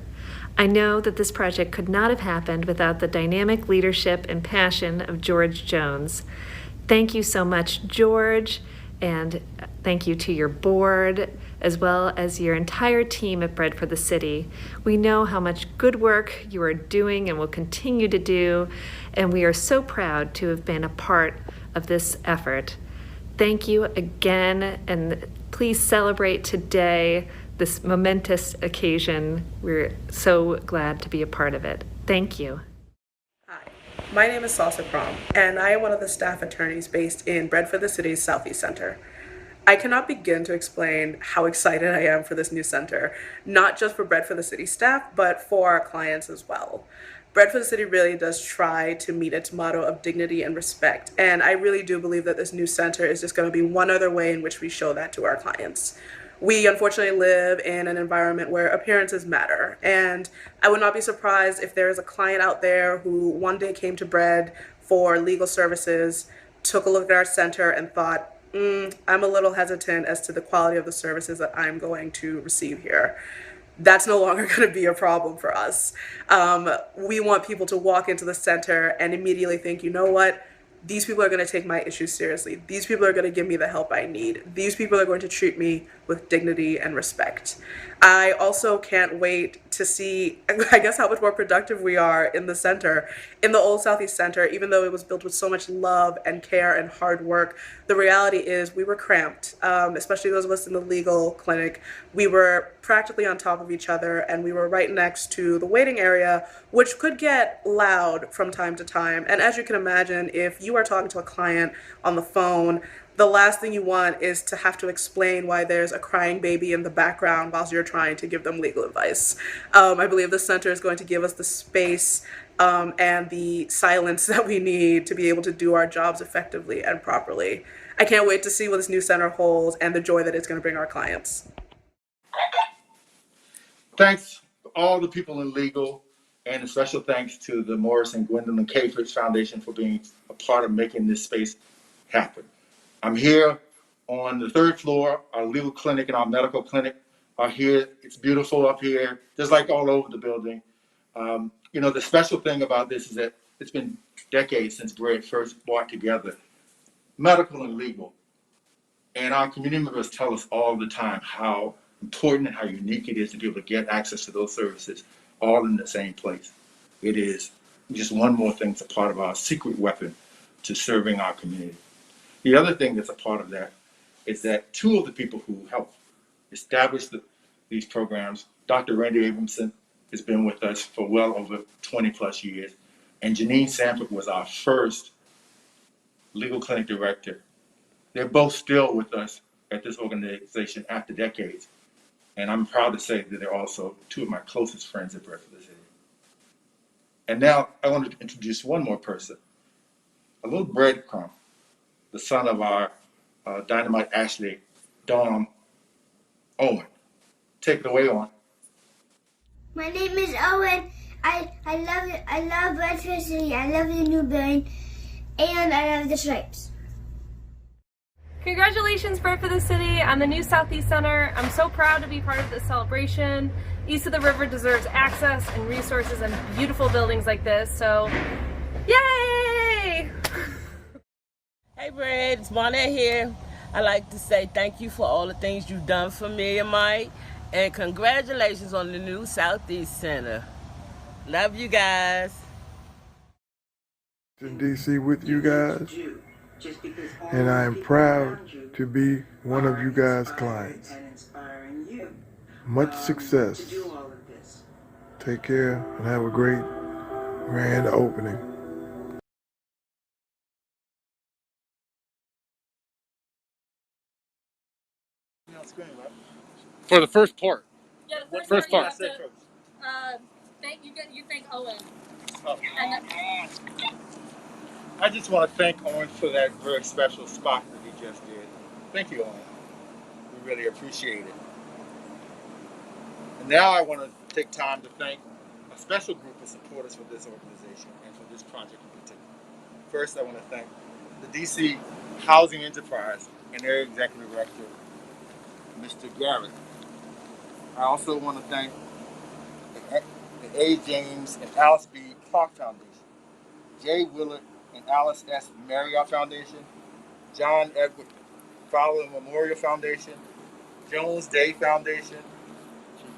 I know that this project could not have happened without the dynamic leadership and passion of George Jones. Thank you so much, George, and thank you to your board, as well as your entire team at Bread for the City. We know how much good work you are doing and will continue to do, and we are so proud to have been a part of this effort. Thank you again, and please celebrate today, this momentous occasion. We're so glad to be a part of it. Thank you. My name is Salsa Crom, and I am one of the staff attorneys based in Bread for the City's Southeast Center. I cannot begin to explain how excited I am for this new center, not just for Bread for the City staff, but for our clients as well. Bread for the City really does try to meet its motto of dignity and respect, and I really do believe that this new center is just going to be one other way in which we show that to our clients. We unfortunately live in an environment where appearances matter, and I would not be surprised if there is a client out there who one day came to Bread for legal services, took a look at our center and thought, I'm a little hesitant as to the quality of the services that I'm going to receive here. That's no longer going to be a problem for us. We want people to walk into the center and immediately think, you know what? These people are going to take my issues seriously. These people are going to give me the help I need. These people are going to treat me with dignity and respect. I also can't wait to see, I guess, how much more productive we are in the center. In the old Southeast Center, even though it was built with so much love and care and hard work, the reality is we were cramped, especially those of us in the legal clinic. We were practically on top of each other, and we were right next to the waiting area, which could get loud from time to time. And as you can imagine, if you are talking to a client on the phone, the last thing you want is to have to explain why there's a crying baby in the background whilst you're trying to give them legal advice. I believe the center is going to give us the space and the silence that we need to be able to do our jobs effectively and properly. I can't wait to see what this new center holds and the joy that it's going to bring our clients. Thanks to all the people in legal, and a special thanks to the Morris and Gwendolyn Cafritz Foundation for being a part of making this space happen. I'm here on the third floor. Our legal clinic and our medical clinic are here. It's beautiful up here, just like all over the building. You know, the special thing about this is that it's been decades since Bread first brought together medical and legal. And our community members tell us all the time how important and how unique it is to be able to get access to those services all in the same place. It is just one more thing that's a part of our secret weapon to serving our community. The other thing that's a part of that is that two of the people who helped establish these programs, Dr. Randy Abramson has been with us for well over 20 plus years, and Janine Sanford was our first legal clinic director. They're both still with us at this organization after decades, and I'm proud to say that they're also two of my closest friends at Bread for the City. And now I want to introduce one more person, a little breadcrumb, the son of our Dynamite Ashley, Dom Owen. Take it away, Owen. My name is Owen. I love it. I love Bread for the City. I love the new building, and I love the stripes. Congratulations, Bread for the City, on the new Southeast Center. I'm so proud to be part of this celebration. East of the River deserves access and resources and beautiful buildings like this, so yay! Hey Bread, it's Monette here. I'd like to say thank you for all the things you've done for me and Mike, and congratulations on the new Southeast Center. Love you guys. In DC with you guys, and I am proud to be one of you guys' clients. Much success. Take care and have a great grand opening. For the first part. Yeah, the first part. You thank Owen. I just want to thank Owen for that very special spot that he just did. Thank you, Owen. We really appreciate it. And now I want to take time to thank a special group of supporters for this organization and for this project in particular. First, I want to thank the DC Housing Enterprise and their executive director, Mr. Garrett. I also want to thank the the A. James and Alice B. Clark Foundation, J. Willard and Alice S. Marriott Foundation, John Edward Fowler Memorial Foundation, Jones Day Foundation,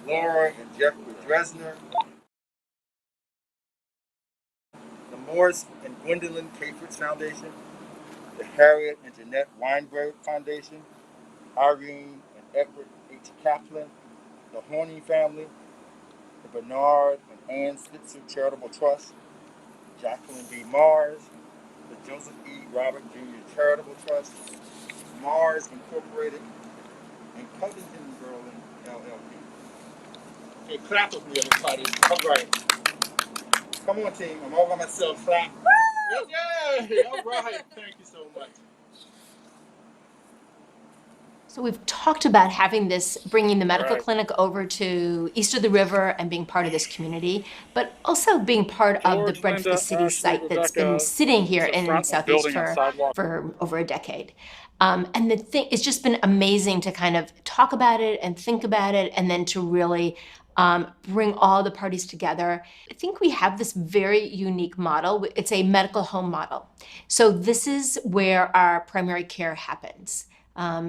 Laura and Jeffrey Dresner, the Morris and Gwendolyn Cafritz Foundation, the Harriet and Jeanette Weinberg Foundation, Irene and Edward H. Kaplan, the Horning family, the Bernard and Ann Spitzer Charitable Trust, Jacqueline B. Mars, the Joseph E. Robert Jr. Charitable Trust, Mars Incorporated, and Covington Berlin LLP. Okay, clap with me, everybody. All right. Come on, team. I'm all by myself. Clap. Yay! All right. Thank you so much. So we've talked about having this, bringing the medical clinic over to east of the river and being part of this community, but also being part of the Bread for the City site that's been sitting here in Southeast for over a decade. And the thing, it's just been amazing to kind of talk about it and think about it, and then to really bring all the parties together. I think we have this very unique model. It's a medical home model. So this is where our primary care happens.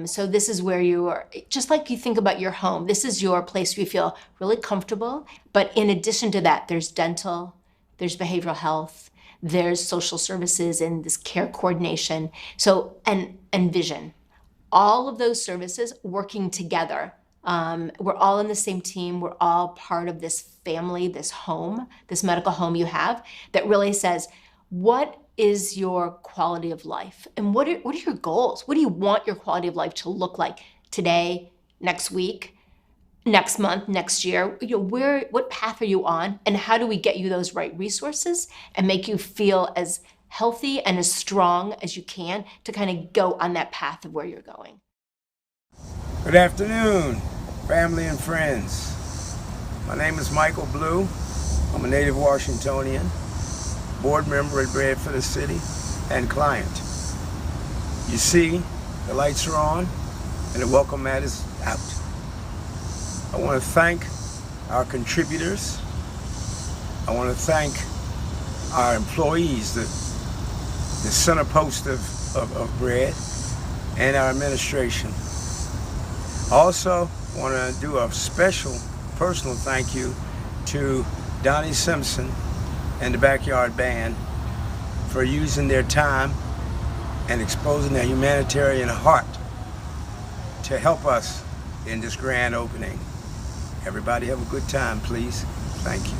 So this is where you are, just like you think about your home, this is your place where you feel really comfortable. But in addition to that, there's dental, there's behavioral health, there's social services and this care coordination. So, and vision. All of those services working together. We're all in the same team. We're all part of this family, this home, this medical home you have that really says, what is your quality of life? And what are your goals? What do you want your quality of life to look like today, next week, next month, next year? You know, what path are you on? And how do we get you those right resources and make you feel as healthy and as strong as you can to kind of go on that path of where you're going? Good afternoon, family and friends. My name is Michael Blue. I'm a native Washingtonian, board member at Bread for the City, and client. You see, the lights are on and the welcome mat is out. I want to thank our contributors. I want to thank our employees, the center post of Bread, and our administration. I also want to do a special personal thank you to Donnie Simpson and the Backyard Band for using their time and exposing their humanitarian heart to help us in this grand opening. Everybody have a good time, please. Thank you.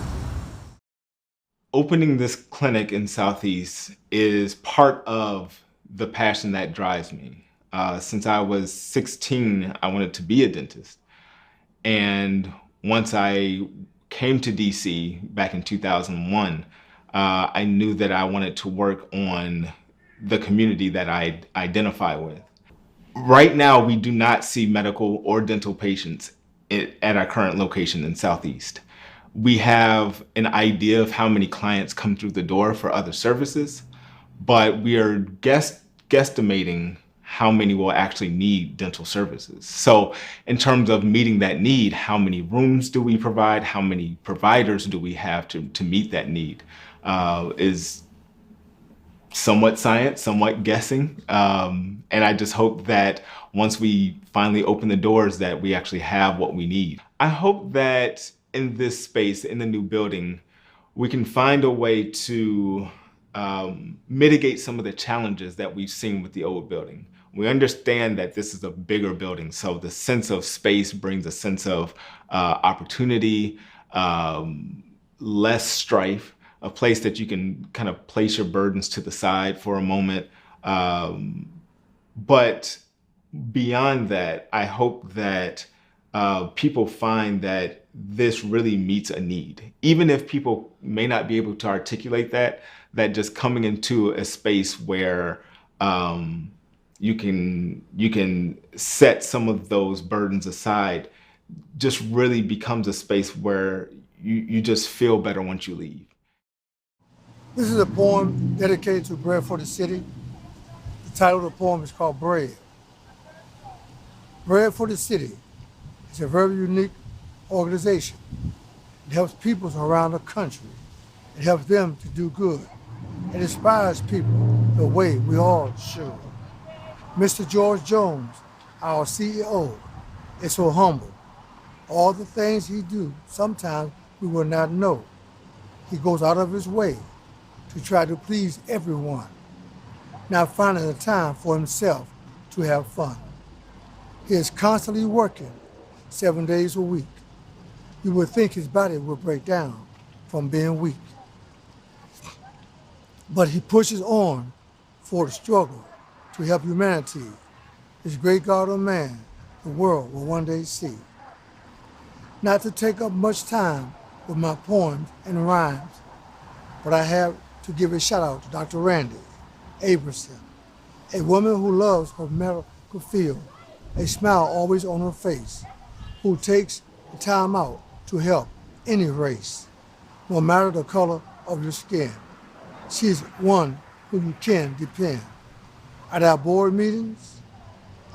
Opening this clinic in Southeast is part of the passion that drives me. Since I was 16, I wanted to be a dentist. And once I came to DC back in 2001, I knew that I wanted to work on the community that I identify with. Right now, we do not see medical or dental patients at our current location in Southeast. We have an idea of how many clients come through the door for other services, but we are guesstimating how many will actually need dental services. So in terms of meeting that need, how many rooms do we provide? How many providers do we have to meet that need? Is somewhat science, somewhat guessing. And I just hope that once we finally open the doors that we actually have what we need. I hope that in this space, in the new building, we can find a way to mitigate some of the challenges that we've seen with the old building. We understand that this is a bigger building, so the sense of space brings a sense of opportunity, less strife, a place that you can kind of place your burdens to the side for a moment. But beyond that, I hope that people find that this really meets a need. Even if people may not be able to articulate that just coming into a space where you can set some of those burdens aside just really becomes a space where you just feel better once you leave. This is a poem dedicated to Bread for the City. The title of the poem is called Bread. Bread for the City is a very unique organization It helps people around the country. It helps them to do good. It inspires people the way we all should. Mr. George Jones, our CEO, is so humble. All the things he do, sometimes we will not know. He goes out of his way to try to please everyone, not finding the time for himself to have fun. He is constantly working 7 days a week. You would think his body would break down from being weak. But he pushes on for the struggle to help humanity. This great God of man, the world will one day see. Not to take up much time with my poems and rhymes, but I have to give a shout out to Dr. Randy Abramson, a woman who loves her medical field, a smile always on her face, who takes the time out to help any race, no matter the color of your skin. She's one who you can depend. At our board meetings,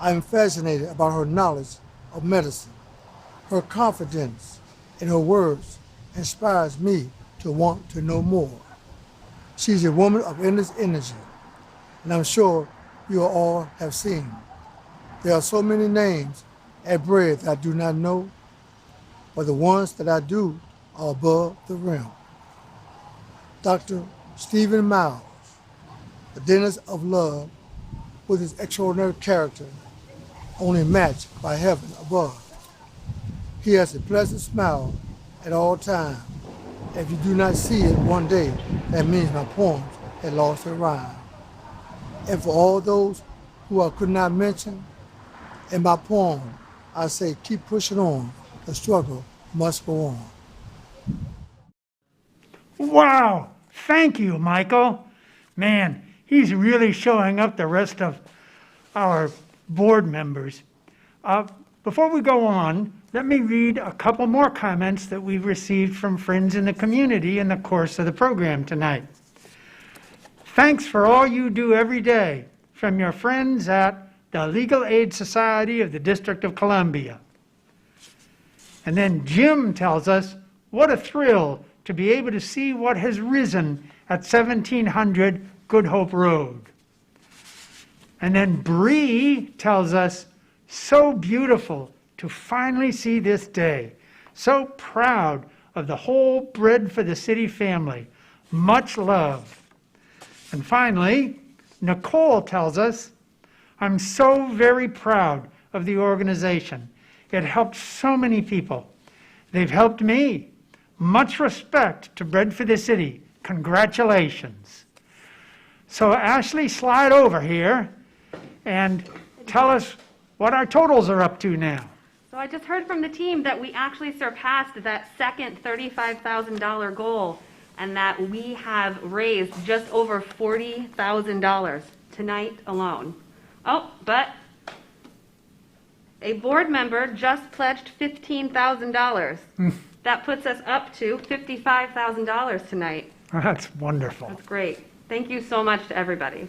I am fascinated about her knowledge of medicine. Her confidence in her words inspires me to want to know more. She's a woman of endless energy, and I'm sure you all have seen. There are so many names at Bread that I do not know, but the ones that I do are above the rim. Dr. Stephen Miles, the dentist of love, with his extraordinary character, only matched by heaven above. He has a pleasant smile at all times. If you do not see it one day, that means my poems had lost their rhyme. And for all those who I could not mention, in my poem, I say keep pushing on, the struggle must go on. Wow, thank you, Michael. Man, he's really showing up the rest of our board members. Before we go on, let me read a couple more comments that we've received from friends in the community in the course of the program tonight. Thanks for all you do every day from your friends at the Legal Aid Society of the District of Columbia. And then Jim tells us, what a thrill to be able to see what has risen at 1700 Good Hope Road. And then Bree tells us, so beautiful to finally see this day. So proud of the whole Bread for the City family. Much love. And finally, Nicole tells us, I'm so very proud of the organization. It helped so many people. They've helped me. Much respect to Bread for the City. Congratulations. So Ashley, slide over here and tell us what our totals are up to now. So I just heard from the team that we actually surpassed that second $35,000 goal and that we have raised just over $40,000 tonight alone. Oh, but a board member just pledged $15,000. That puts us up to $55,000 tonight. That's wonderful. That's great. Thank you so much to everybody.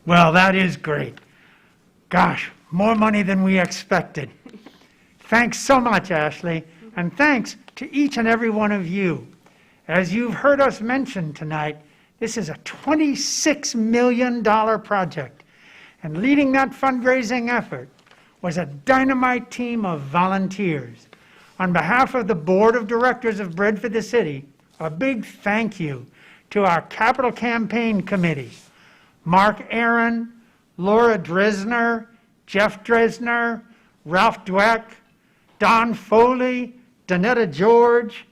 Well, that is great. Gosh, more money than we expected. Thanks so much, Ashley, and thanks to each and every one of you. As you've heard us mention tonight, this is a $26 million project, and leading that fundraising effort was a dynamite team of volunteers. On behalf of the Board of Directors of Bread for the City, a big thank you to our Capital Campaign Committee, Mark Aaron, Laura Dresner, Jeff Dresner, Ralph Dweck, Don Foley, Donetta George,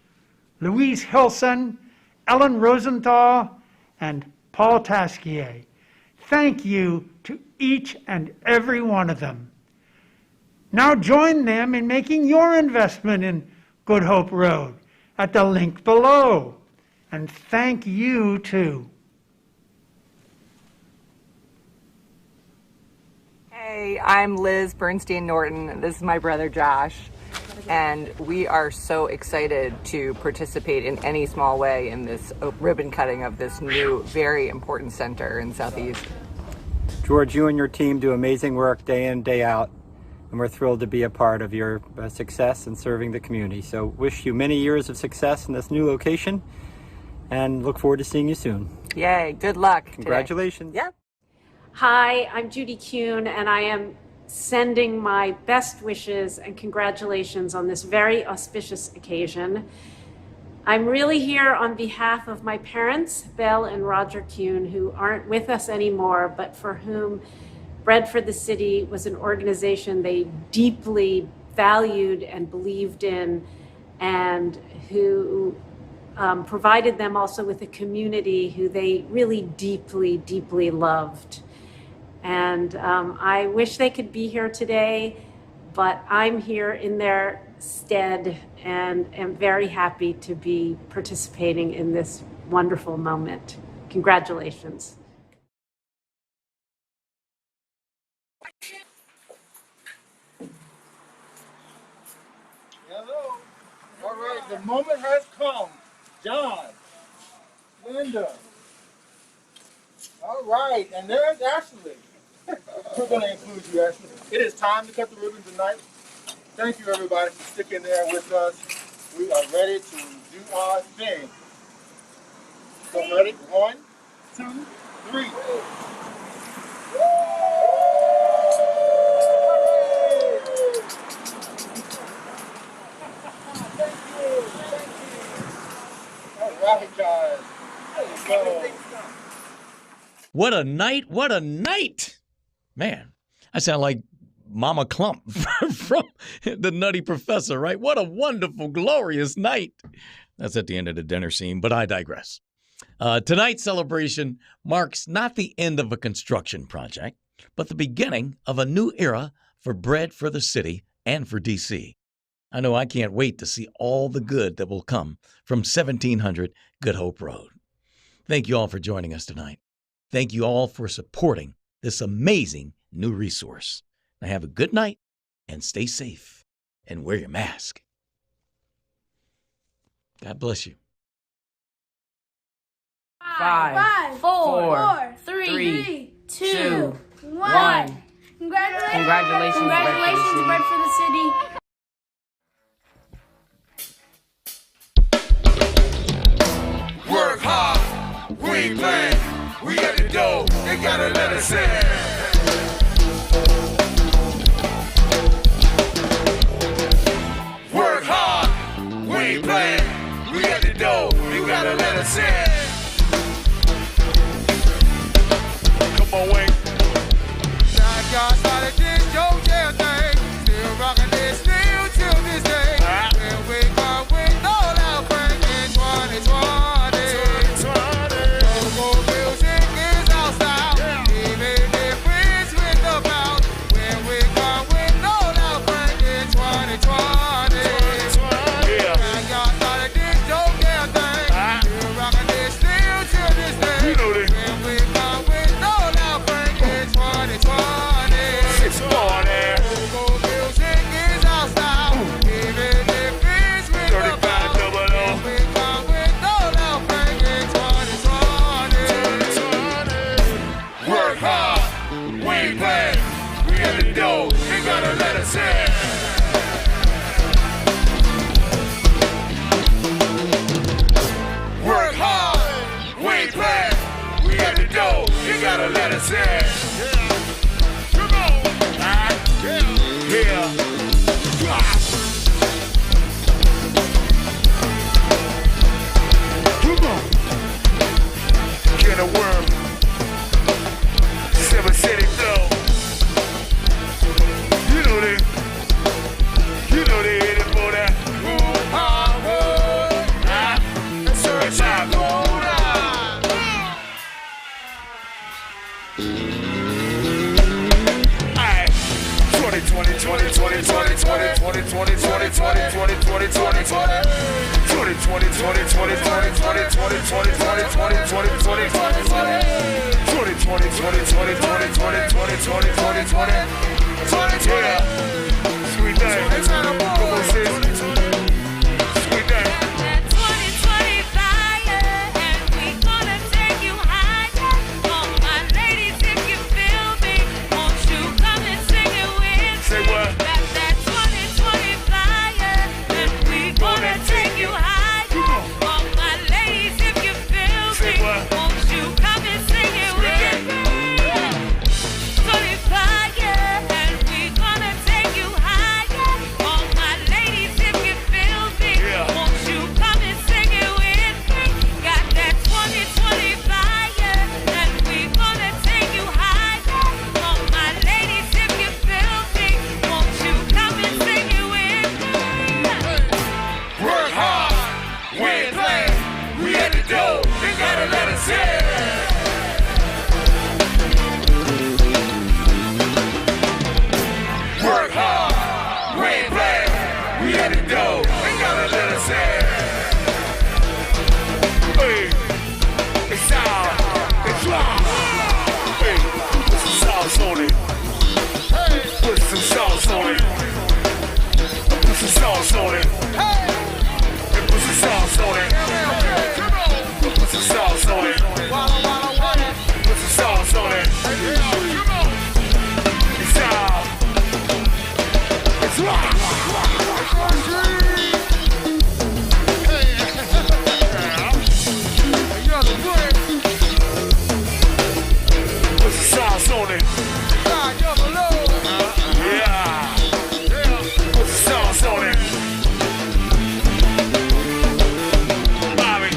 Louise Hilson, Ellen Rosenthal, and Paul Tasquier. Thank you to each and every one of them. Now join them in making your investment in Good Hope Road at the link below. And thank you too. Hey, I'm Liz Bernstein Norton. This is my brother Josh. And we are so excited to participate in any small way in this ribbon cutting of this new, very important center in Southeast. George, you and your team do amazing work day in, day out, and we're thrilled to be a part of your success in serving the community. So wish you many years of success in this new location and look forward to seeing you soon. Yay, good luck. Congratulations. Yep. Hi, I'm Judy Kuhn, and I am sending my best wishes and congratulations on this very auspicious occasion. I'm really here on behalf of my parents, Belle and Roger Kuhn, who aren't with us anymore, but for whom Bread for the City was an organization they deeply valued and believed in, and who provided them also with a community who they really deeply, deeply loved. And I wish they could be here today, but I'm here in their stead and am very happy to be participating in this wonderful moment. Congratulations. Hello. All right, the moment has come. John, Linda. All right, and there's Ashley. We're going to include you, Ashley. It is time to cut the ribbon tonight. Thank you, everybody, for sticking there with us. We are ready to do our thing. So ready? 1, 2, 3. All right, guys. Let's go. What a night, what a night. Man, I sound like Mama Clump from The Nutty Professor, right? What a wonderful, glorious night. That's at the end of the dinner scene, but I digress. Tonight's celebration marks not the end of a construction project, but the beginning of a new era for Bread for the City and for D.C. I know I can't wait to see all the good that will come from 1700 Good Hope Road. Thank you all for joining us tonight. Thank you all for supporting this amazing new resource. Now have a good night and stay safe and wear your mask. God bless you. 5, 4, 3, 2, 1. Congratulations, Bread for the City. Work hard, we ain't playing. We at the door, they gotta let us in. Work hard, we ain't playing. We at the door, you gotta let us in. Come on, Wayne. Now y'all started this your jail thing. Still rocking this still till this day. When we come with all our friends in 2020. You gotta let us in. Come on. Yeah. Come on. Get a worm. 7 City flow. You know they hit it for that. Search out gold. 2020. sauce on it. Put some sauce on it. Put some sauce on it. It's rock. Put some sauce on it. Yeah. Put some sauce on it. Bobby.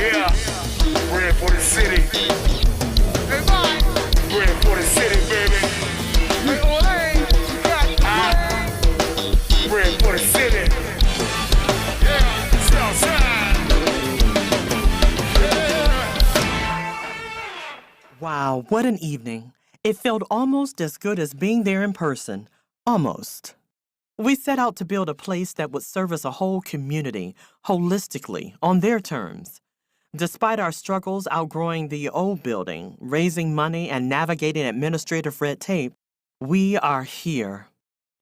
Yeah. Bread for the city. Bread for the city, baby. Bread for the city. Wow, what an evening. It felt almost as good as being there in person. Almost. We set out to build a place that would service a whole community, holistically, on their terms. Despite our struggles outgrowing the old building, raising money, and navigating administrative red tape, we are here.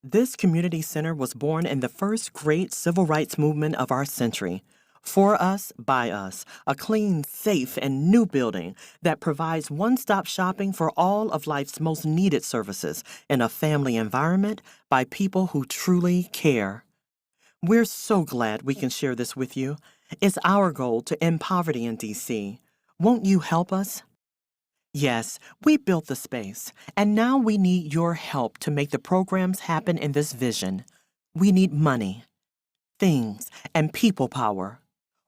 This community center was born in the first great civil rights movement of our century. For us, by us, a clean, safe, and new building that provides one-stop shopping for all of life's most needed services in a family environment by people who truly care. We're so glad we can share this with you. It's our goal to end poverty in D.C. Won't you help us? Yes, we built the space, and now we need your help to make the programs happen in this vision. We need money, things, and people power.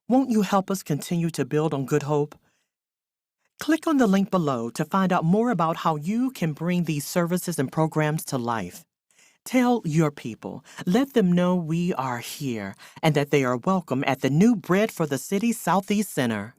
Won't you help us continue to build on Good Hope? Click on the link below to find out more about how you can bring these services and programs to life. Tell your people, let them know we are here and that they are welcome at the new Bread for the City Southeast Center.